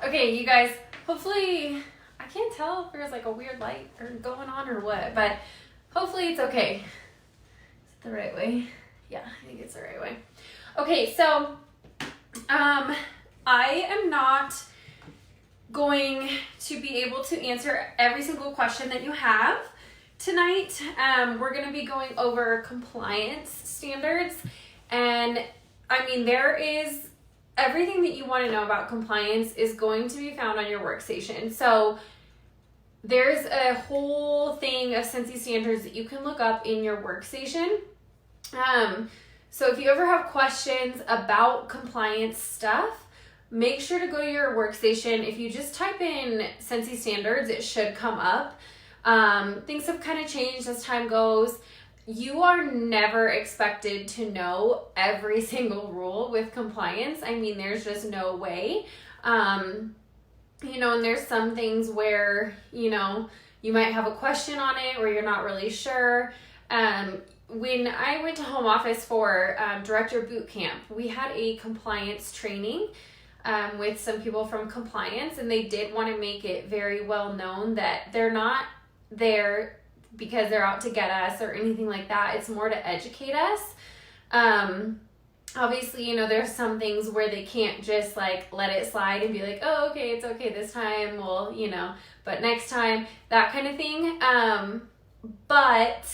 Okay, you guys, hopefully, I can't tell if there's like a weird light or going on or what, but hopefully it's okay. Is it the right way? Yeah, I think it's the right way. Okay, so I am not going to be able to answer every single question that you have tonight. We're going to be going over compliance standards, and I mean, there is everything that you want to know about compliance is going to be found on your workstation. So there's a whole thing of Scentsy Standards that you can look up in your workstation. So if you ever have questions about compliance stuff, make sure to go to your workstation. If you just type in Scentsy Standards, it should come up. Things have kind of changed as time goes. You are never expected to know every single rule with compliance. I mean, there's just no way. And there's some things where, you might have a question on it or you're not really sure. When I went to home office for director boot camp, we had a compliance training with some people from compliance, and they did want to make it very well known that they're not there because they're out to get us or anything like that. It's more to educate us. Obviously, there's some things where they can't just like let it slide and be like, oh, okay, it's okay this time. Well, but next time, that kind of thing. But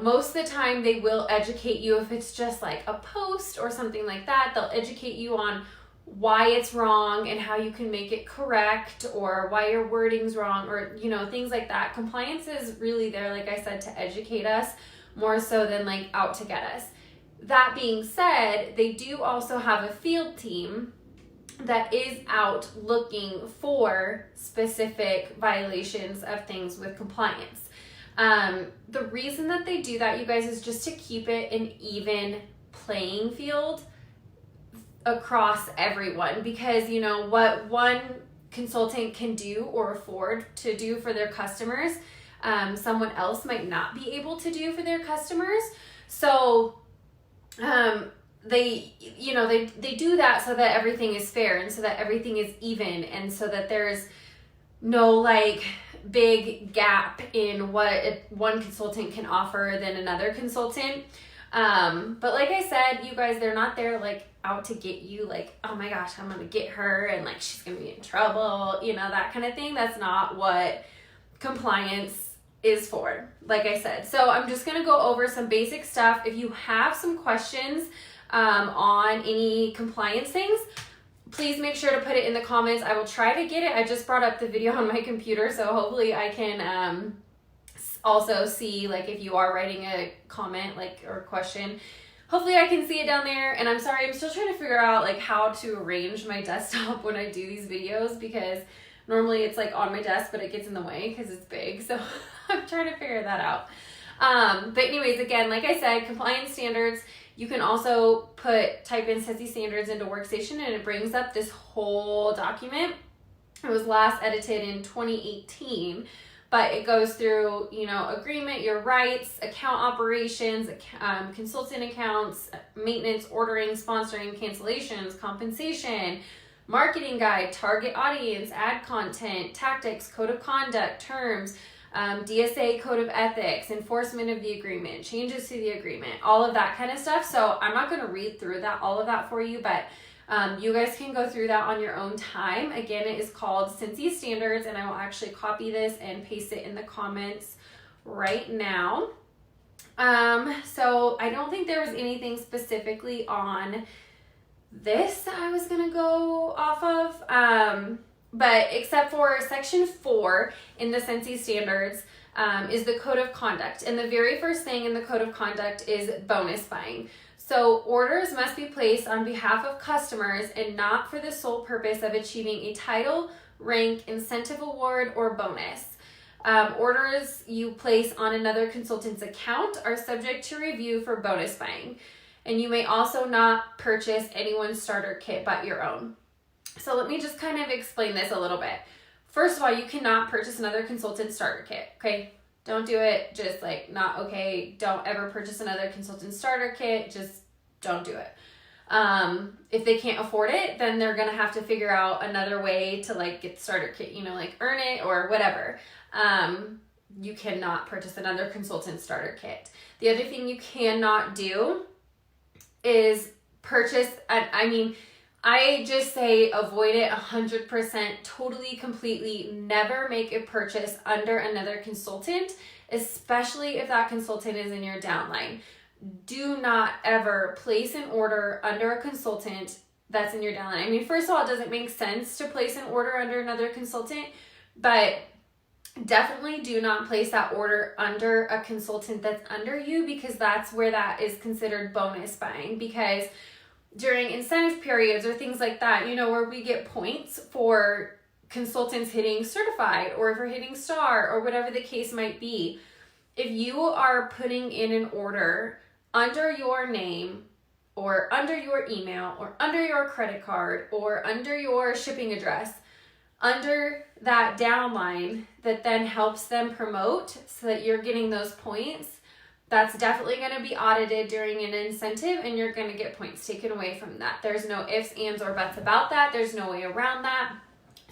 most of the time they will educate you if it's just like a post or something like that. They'll educate you on why it's wrong and how you can make it correct, or why your wording's wrong, or things like that. Compliance is really there, like I said, to educate us more so than like out to get us. That being said, they do also have a field team that is out looking for specific violations of things with compliance. The reason that they do that, you guys, is just to keep it an even playing field across everyone, because what one consultant can do or afford to do for their customers, someone else might not be able to do for their customers. So they do that so that everything is fair and so that everything is even, and so that there's no like big gap in what one consultant can offer than another consultant. But like I said, you guys, they're not there like out to get you, like, oh my gosh, I'm gonna get her and like she's gonna be in trouble, that kind of thing. That's not what compliance is for, like I said. So I'm just gonna go over some basic stuff. If you have some questions on any compliance things, please make sure to put it in the comments. I will try to get it. I just brought up the video on my computer, so hopefully I can also see like if you are writing a comment or question. Hopefully I can see it down there. And I'm sorry, I'm still trying to figure out like how to arrange my desktop when I do these videos, because normally it's like on my desk, but it gets in the way because it's big. So I'm trying to figure that out. But anyways, again, like I said, compliance standards, you can also type in Scentsy Standards into Workstation, and it brings up this whole document. It was last edited in 2018, but it goes through, agreement, your rights, account operations, consultant accounts, maintenance, ordering, sponsoring, cancellations, compensation, marketing guide, target audience, ad content, tactics, code of conduct, terms, DSA code of ethics, enforcement of the agreement, changes to the agreement, all of that kind of stuff. So I'm not going to read through all of that for you, but you guys can go through that on your own time. Again, it is called Scentsy Standards, and I will actually copy this and paste it in the comments right now. So I don't think there was anything specifically on this that I was going to go off of. But except for section 4 in the Scentsy Standards is the code of conduct. And the very first thing in the code of conduct is bonus buying. So orders must be placed on behalf of customers and not for the sole purpose of achieving a title, rank, incentive award, or bonus. Orders you place on another consultant's account are subject to review for bonus buying. And you may also not purchase anyone's starter kit but your own. So let me just kind of explain this a little bit. First of all, you cannot purchase another consultant starter kit, okay? Don't do it. Just like, not okay. Don't ever purchase another consultant starter kit. Just don't do it. If they can't afford it, then they're going to have to figure out another way to like get the starter kit, you know, like earn it or whatever. You cannot purchase another consultant starter kit. The other thing you cannot do is purchase, I just say avoid it 100%, totally, completely. Never make a purchase under another consultant, especially if that consultant is in your downline. Do not ever place an order under a consultant that's in your downline. I mean, first of all, it doesn't make sense to place an order under another consultant, but definitely do not place that order under a consultant that's under you, because that's where that is considered bonus buying. Because during incentive periods or things like that, you know, where we get points for consultants hitting certified or for hitting star or whatever the case might be, if you are putting in an order under your name or under your email or under your credit card or under your shipping address, under that downline that then helps them promote so that you're getting those points, that's definitely going to be audited during an incentive and you're going to get points taken away from that. There's no ifs, ands, or buts about that. There's no way around that.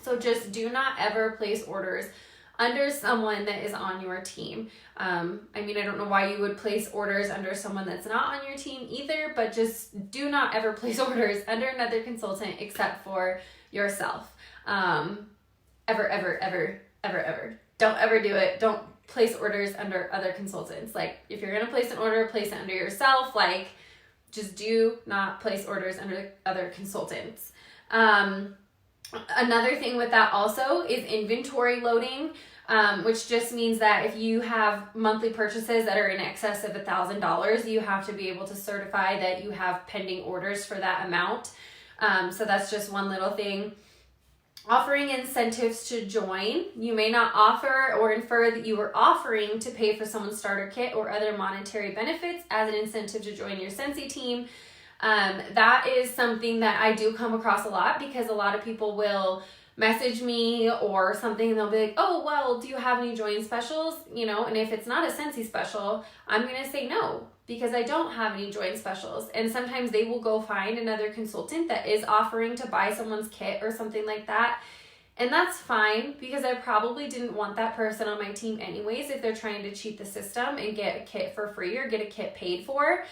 So just do not ever place orders under someone that is on your team. I don't know why you would place orders under someone that's not on your team either, but just do not ever place orders under another consultant except for yourself. Ever. Don't ever do it. Don't place orders under other consultants. Like, if you're going to place an order, place it under yourself. Like, just do not place orders under other consultants. Another thing with that also is inventory loading, which just means that if you have monthly purchases that are in excess of $1,000, you have to be able to certify that you have pending orders for that amount. So that's just one little thing. Offering incentives to join. You may not offer or infer that you are offering to pay for someone's starter kit or other monetary benefits as an incentive to join your Scentsy team. That is something that I do come across a lot, because a lot of people will message me or something and they'll be like, oh, well, do you have any join specials? You know, and if it's not a Scentsy special, I'm going to say no, because I don't have any join specials. And sometimes they will go find another consultant that is offering to buy someone's kit or something like that. And that's fine, because I probably didn't want that person on my team anyways if they're trying to cheat the system and get a kit for free or get a kit paid for.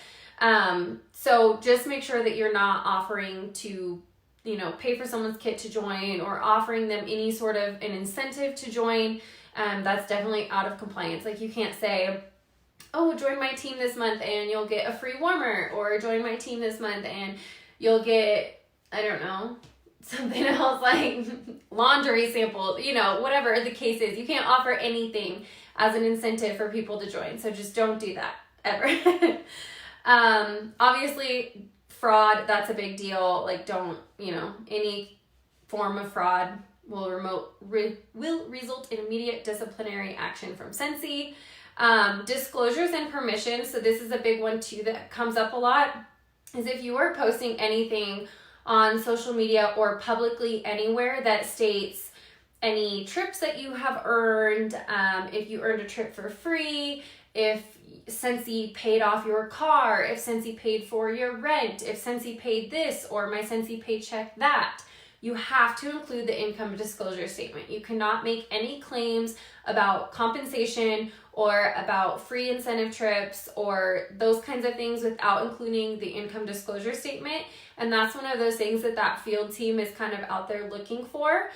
So just make sure that you're not offering to, you know, pay for someone's kit to join or offering them any sort of an incentive to join. That's definitely out of compliance. Like, you can't say, oh, join my team this month and you'll get a free warmer, or join my team this month and you'll get, I don't know, something else like laundry sample, you know, whatever the case is. You can't offer anything as an incentive for people to join. So just don't do that ever. Obviously fraud, that's a big deal. Like, don't, you know, any form of fraud will result in immediate disciplinary action from Scentsy. Disclosures and permissions. So this is a big one too that comes up a lot, is if you are posting anything on social media or publicly anywhere that states any trips that you have earned, if you earned a trip for free, if Scentsy paid off your car, if Scentsy paid for your rent, if Scentsy paid this or my Scentsy paycheck that, you have to include the income disclosure statement. You cannot make any claims about compensation or about free incentive trips or those kinds of things without including the income disclosure statement. And that's one of those things that field team is kind of out there looking for.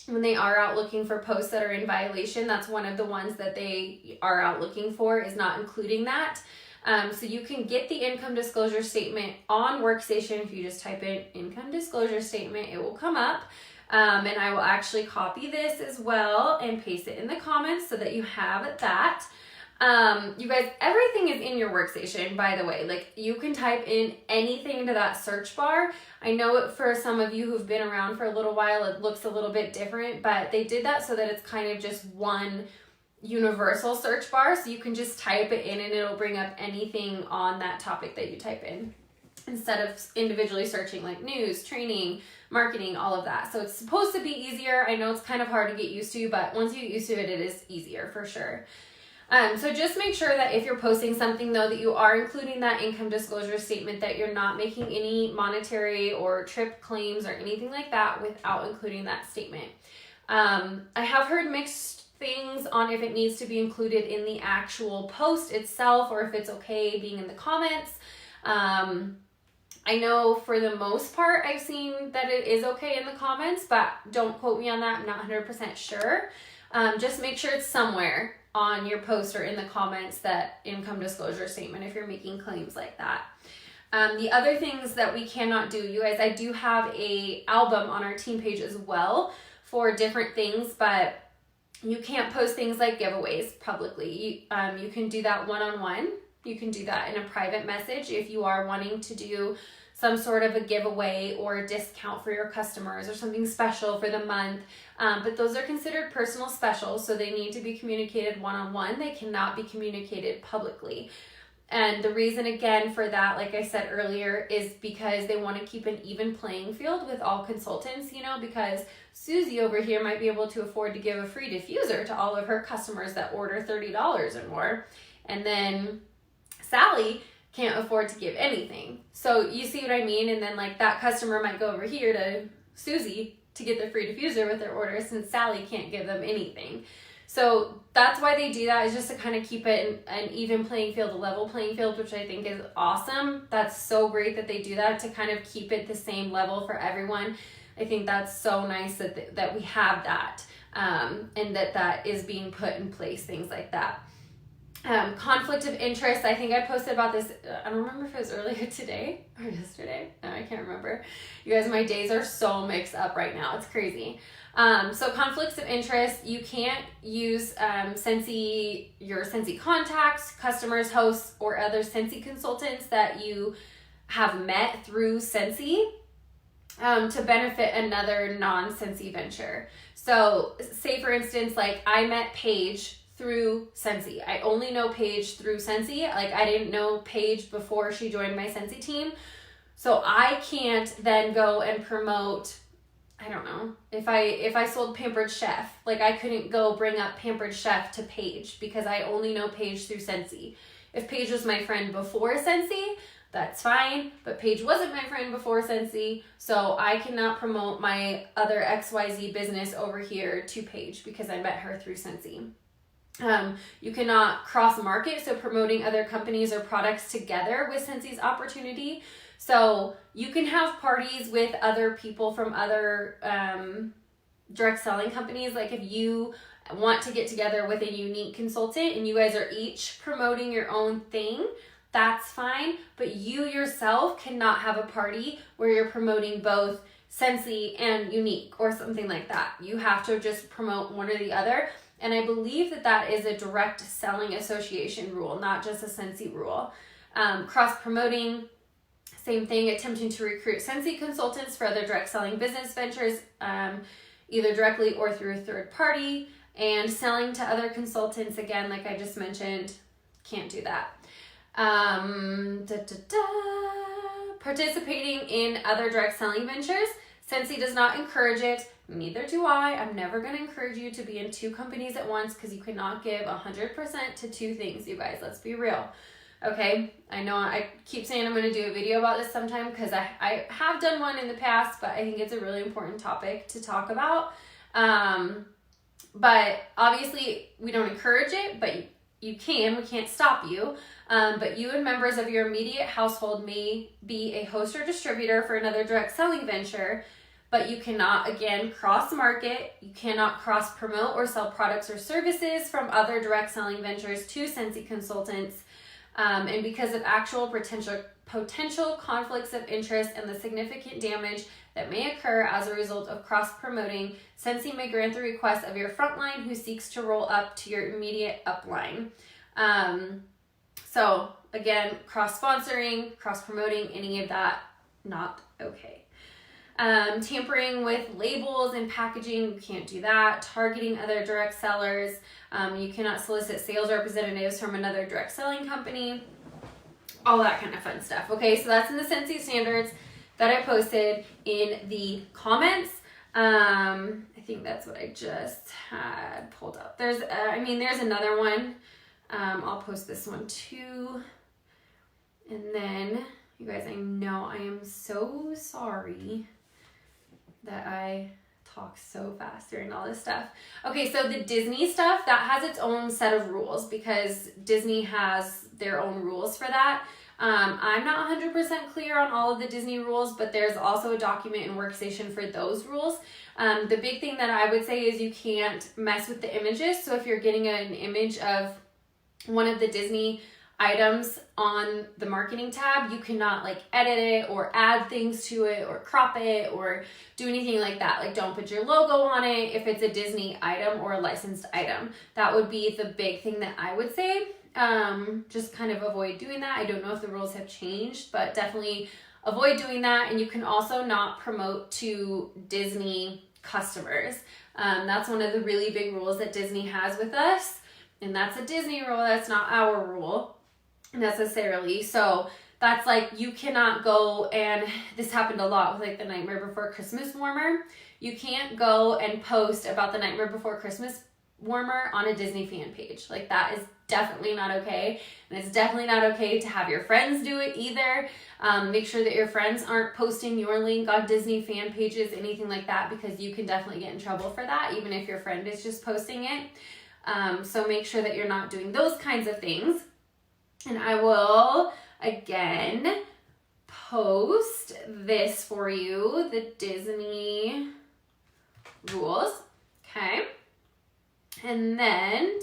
When they are out looking for posts that are in violation, that's one of the ones that they are out looking for, is not including that. So you can get the income disclosure statement on Workstation. If you just type in income disclosure statement, it will come up. And I will actually copy this as well and paste it in the comments so that you have that. You guys, everything is in your Workstation, by the way. Like, you can type in anything into that search bar. I know for some of you who've been around for a little while, it looks a little bit different, but they did that so that it's kind of just one universal search bar. So you can just type it in and it'll bring up anything on that topic that you type in, instead of individually searching like news, training, marketing, all of that. So it's supposed to be easier. I know it's kind of hard to get used to, but once you get used to it, it is easier for sure. So just make sure that if you're posting something though, that you are including that income disclosure statement, that you're not making any monetary or trip claims or anything like that without including that statement. I have heard mixed things on if it needs to be included in the actual post itself or if it's okay being in the comments. I know for the most part I've seen that it is okay in the comments, but don't quote me on that. I'm not 100% sure. Just make sure it's somewhere on your post or in the comments, that income disclosure statement, if you're making claims like that. The other things that we cannot do, you guys, I do have a album on our team page as well for different things, but you can't post things like giveaways publicly. You can do that one-on-one. You can do that in a private message if you are wanting to do some sort of a giveaway or a discount for your customers or something special for the month. But those are considered personal specials, so they need to be communicated one-on-one. They cannot be communicated publicly. And the reason, again, for that, like I said earlier, is because they want to keep an even playing field with all consultants, you know, because Susie over here might be able to afford to give a free diffuser to all of her customers that order $30 or more. And then Sally can't afford to give anything. So you see what I mean? And then like that customer might go over here to Susie to get the free diffuser with their order, since Sally can't give them anything. So that's why they do that, is just to kind of keep it an even playing field, a level playing field, which I think is awesome. That's so great that they do that, to kind of keep it the same level for everyone. I think that's so nice that we have that, and that is being put in place, things like that. Conflict of interest, I think I posted about this, I don't remember if it was earlier today or yesterday. No, I can't remember. You guys, my days are so mixed up right now. It's crazy. So conflicts of interest, you can't use your Scentsy contacts, customers, hosts, or other Scentsy consultants that you have met through Scentsy to benefit another non-Scentsy venture. So say for instance, like I met Paige through Scentsy. I only know Paige through Scentsy. Like I didn't know Paige before she joined my Scentsy team. So I can't then go and promote, I don't know, if I sold Pampered Chef, like I couldn't go bring up Pampered Chef to Paige because I only know Paige through Scentsy. If Paige was my friend before Scentsy, that's fine, but Paige wasn't my friend before Scentsy, so I cannot promote my other XYZ business over here to Paige because I met her through Scentsy. You cannot cross-market, so promoting other companies or products together with Scentsy's opportunity. So you can have parties with other people from other direct selling companies. Like if you want to get together with a unique consultant and you guys are each promoting your own thing, that's fine. But you yourself cannot have a party where you're promoting both Scentsy and unique or something like that. You have to just promote one or the other. And I believe that is a direct selling association rule, not just a Scentsy rule. Cross-promoting, same thing, attempting to recruit Scentsy consultants for other direct selling business ventures, either directly or through a third party, and selling to other consultants, again, like I just mentioned, can't do that. Participating in other direct selling ventures, Scentsy does not encourage it. Neither do I. I'm never going to encourage you to be in two companies at once because you cannot give 100% to two things, you guys. Let's be real. Okay? I know I keep saying I'm going to do a video about this sometime because I have done one in the past, but I think it's a really important topic to talk about. But obviously, we don't encourage it, but you can. We can't stop you. But you and members of your immediate household may be a host or distributor for another direct selling venture, but you cannot, again, cross-market. You cannot cross-promote or sell products or services from other direct selling ventures to Scentsy consultants. And because of actual potential conflicts of interest and the significant damage that may occur as a result of cross-promoting, Scentsy may grant the request of your frontline who seeks to roll up to your immediate upline. So again, cross-sponsoring, cross-promoting, any of that, not okay. Tampering with labels and packaging, you can't do that. Targeting other direct sellers, you cannot solicit sales representatives from another direct selling company, all that kind of fun stuff. Okay, so that's in the Scentsy Standards that I posted in the comments. I think that's what I just had pulled up. There's another one. I'll post this one too. And then, you guys, I know I am so sorry that I talk so fast during all this stuff. Okay, so the Disney stuff, that has its own set of rules because Disney has their own rules for that. I'm not 100% clear on all of the Disney rules, but there's also a document in Workstation for those rules. The big thing that I would say is you can't mess with the images. So if you're getting an image of one of the Disney items on the marketing tab, you cannot like edit it or add things to it or crop it or do anything like that. Like don't put your logo on it if it's a Disney item or a licensed item. That would be the big thing that I would say. Just kind of avoid doing that. I don't know if the rules have changed, but definitely avoid doing that. And you can also not promote to Disney customers. That's one of the really big rules that Disney has with us. And that's a Disney rule. That's not our rule necessarily. So that's like, you cannot go, and this happened a lot with like the Nightmare Before Christmas warmer. You can't go and post about the Nightmare Before Christmas warmer on a Disney fan page. Like that is definitely not okay. And it's definitely not okay to have your friends do it either. Make sure that your friends aren't posting your link on Disney fan pages, anything like that, because you can definitely get in trouble for that, even if your friend is just posting it. So make sure that you're not doing those kinds of things. And I will, again, post this for you, the Disney rules, okay? And then,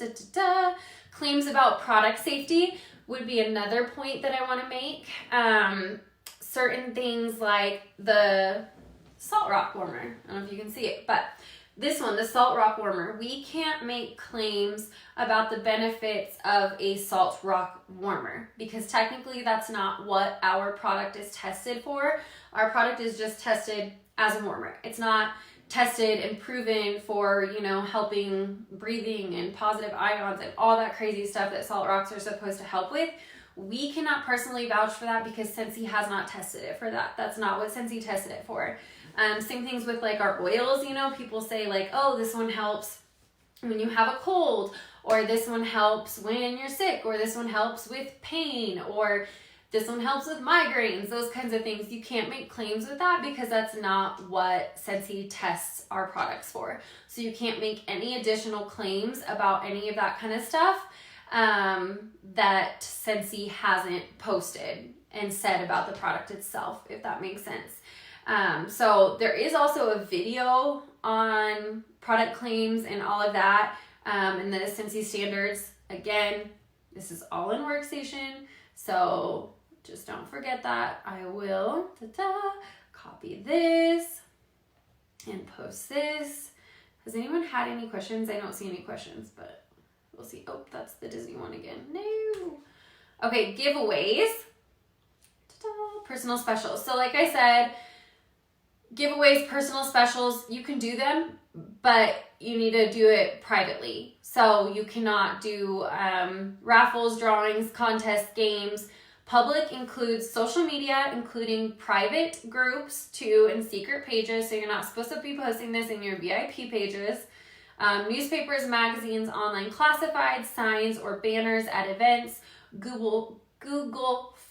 claims about product safety would be another point that I want to make. Certain things like the Salt Rock warmer, I don't know if you can see it, but this one, the Salt Rock warmer, we can't make claims about the benefits of a Salt Rock warmer because technically that's not what our product is tested for. Our product is just tested as a warmer. It's not tested and proven for, you know, helping breathing and positive ions and all that crazy stuff that Salt Rocks are supposed to help with. We cannot personally vouch for that because Scentsy has not tested it for that. That's not what Scentsy tested it for. Same things with like our oils, you know, people say like, oh, this one helps when you have a cold, or this one helps when you're sick, or this one helps with pain, or this one helps with migraines, those kinds of things. You can't make claims with that because that's not what Scentsy tests our products for. So you can't make any additional claims about any of that kind of stuff that Scentsy hasn't posted and said about the product itself, if that makes sense. So there is also a video on product claims and all of that. And the Scentsy Standards, again, this is all in Workstation. So just don't forget that. I will copy this and post this. Has anyone had any questions? I don't see any questions, but we'll see. Oh, that's the Disney one again. No. Okay, giveaways. Personal specials. So like I said, giveaways, personal specials, you can do them, but you need to do it privately. So you cannot do raffles, drawings, contests, games. Public includes social media, including private groups too, and secret pages. So you're not supposed to be posting this in your VIP pages. Newspapers, magazines, online classifieds, signs or banners at events, Google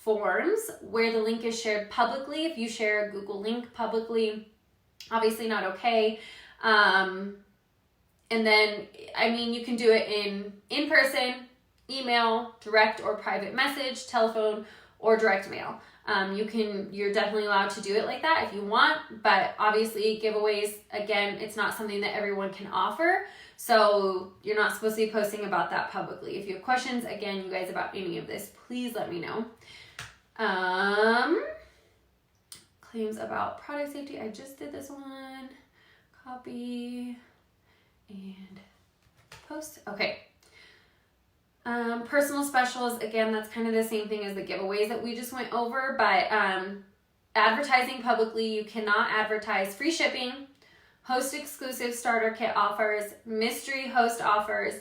Forms, where the link is shared publicly. If you share a Google link publicly, obviously not okay. And then, I mean, you can do it in person, email, direct or private message, telephone, or direct mail. You're definitely allowed to do it like that if you want, but obviously giveaways, again, it's not something that everyone can offer. So you're not supposed to be posting about that publicly. If you have questions, again, you guys, about any of this, please let me know. Claims about product safety. I just did this one. Copy and post. Okay. Personal specials, again, that's kind of the same thing as the giveaways that we just went over, but advertising publicly, you cannot advertise free shipping, host exclusive starter kit offers, mystery host offers,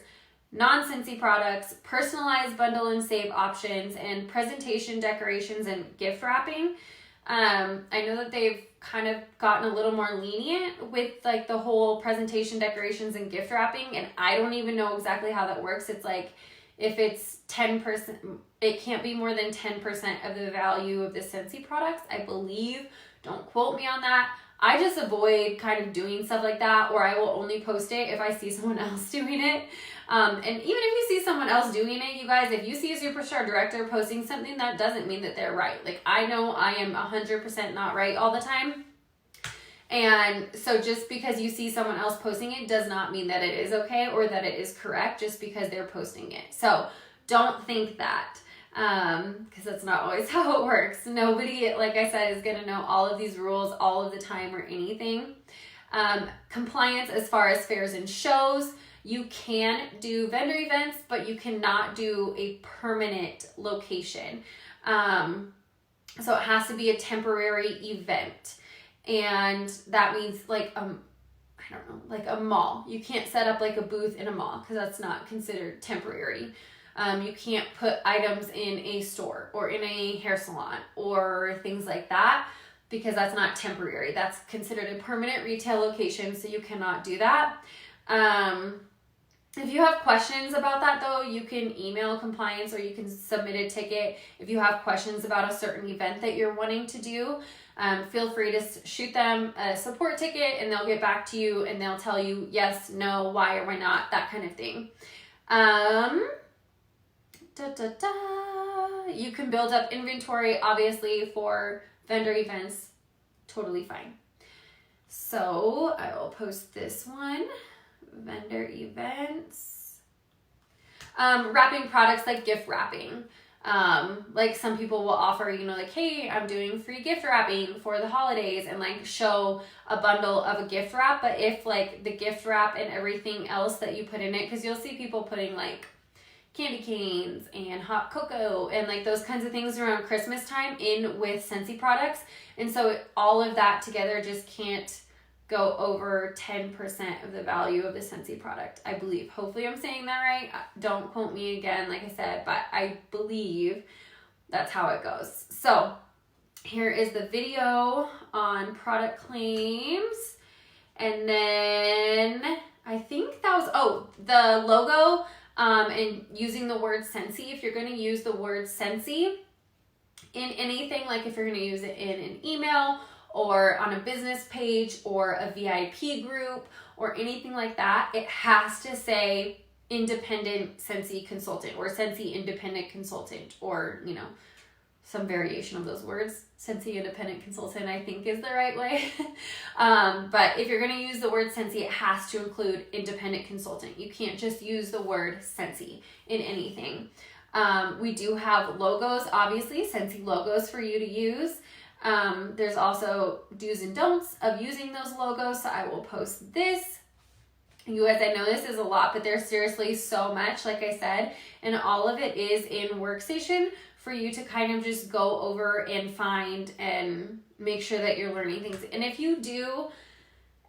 non-Scentsy products, personalized bundle and save options, and presentation decorations and gift wrapping. I know that they've kind of gotten a little more lenient with like the whole presentation decorations and gift wrapping, and I don't even know exactly how that works. It's like if it's 10%, it can't be more than 10% of the value of the Scentsy products, I believe. Don't quote me on that. I just avoid kind of doing stuff like that, or I will only post it if I see someone else doing it. And even if you see someone else doing it, you guys, if you see a superstar director posting something, that doesn't mean that they're right. Like, I know I am 100% not right all the time. And so just because you see someone else posting it does not mean that it is okay or that it is correct just because they're posting it. So don't think that, because that's not always how it works. Nobody, like I said, is going to know all of these rules all of the time or anything. Compliance as far as fairs and shows. You can do vendor events, but you cannot do a permanent location. So it has to be a temporary event. And that means like, I don't know, like a mall. You can't set up like a booth in a mall because that's not considered temporary. You can't put items in a store or in a hair salon or things like that because that's not temporary. That's considered a permanent retail location, so you cannot do that. If you have questions about that though, you can email compliance or you can submit a ticket. If you have questions about a certain event that you're wanting to do, feel free to shoot them a support ticket and they'll get back to you and they'll tell you yes, no, why or why not, that kind of thing. You can build up inventory, obviously, for vendor events, totally fine. So I will post this one, vendor events. Wrapping products like gift wrapping. Like some people will offer, you know, like, hey, I'm doing free gift wrapping for the holidays and like show a bundle of a gift wrap. But if like the gift wrap and everything else that you put in it, because you'll see people putting like candy canes and hot cocoa and like those kinds of things around Christmas time in with Scentsy products. And so all of that together just can't go over 10% of the value of the Scentsy product, I believe. Hopefully I'm saying that right. Don't quote me again, like I said, but I believe that's how it goes. So here is the video on product claims. And then I think that was, the logo and using the word Scentsy. If you're going to use the word Scentsy in anything, like if you're going to use it in an email or on a business page or a VIP group or anything like that, it has to say independent Scentsy consultant or Scentsy independent consultant, or, you know, some variation of those words. Scentsy independent consultant, I think, is the right way. But if you're going to use the word Scentsy, it has to include independent consultant. You can't just use the word Scentsy in anything. We do have logos, obviously, Scentsy logos for you to use. There's also do's and don'ts of using those logos, so I will post this. You guys, I know this is a lot, but there's seriously so much, like I said, and all of it is in Workstation for you to kind of just go over and find and make sure that you're learning things. And if you do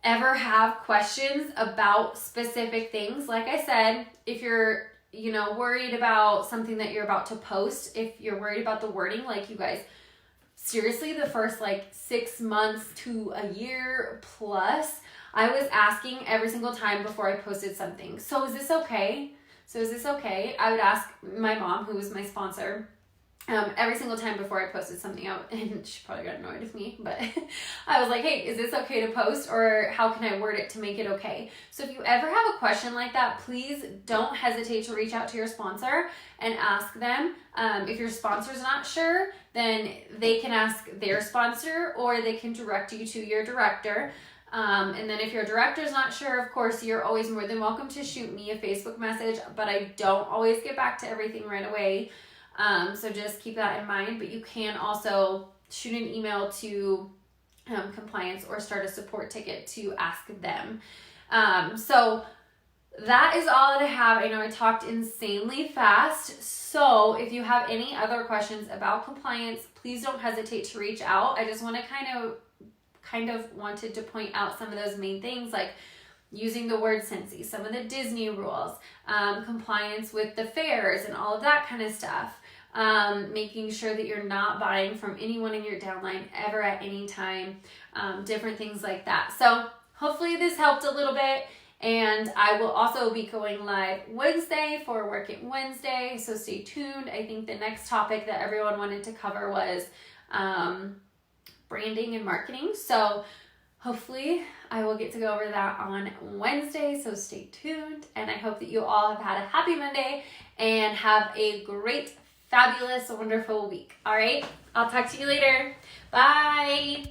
ever have questions about specific things, like I said, if you're, you know, worried about something that you're about to post, if you're worried about the wording, like you guys, seriously, the first like 6 months to a year plus, I was asking every single time before I posted something, so is this okay? I would ask my mom, who was my sponsor, every single time before I posted something out, and she probably got annoyed with me, but I was like, hey, is this okay to post, or how can I word it to make it okay? So if you ever have a question like that, please don't hesitate to reach out to your sponsor and ask them. If your sponsor's not sure, then they can ask their sponsor, or they can direct you to your director. And then if your director's not sure, of course, you're always more than welcome to shoot me a Facebook message, but I don't always get back to everything right away. So just keep that in mind, but you can also shoot an email to compliance or start a support ticket to ask them. So that is all that I have. I know I talked insanely fast. So if you have any other questions about compliance, please don't hesitate to reach out. I just want to kind of wanted to point out some of those main things, like using the word Scentsy, some of the Disney rules, compliance with the fairs and all of that kind of stuff. Making sure that you're not buying from anyone in your downline ever at any time, different things like that. So hopefully this helped a little bit. And I will also be going live Wednesday for Work It Wednesday, so stay tuned. I think the next topic that everyone wanted to cover was branding and marketing. So hopefully I will get to go over that on Wednesday, so stay tuned. And I hope that you all have had a happy Monday and have a great, fabulous, wonderful week. All right, I'll talk to you later. Bye.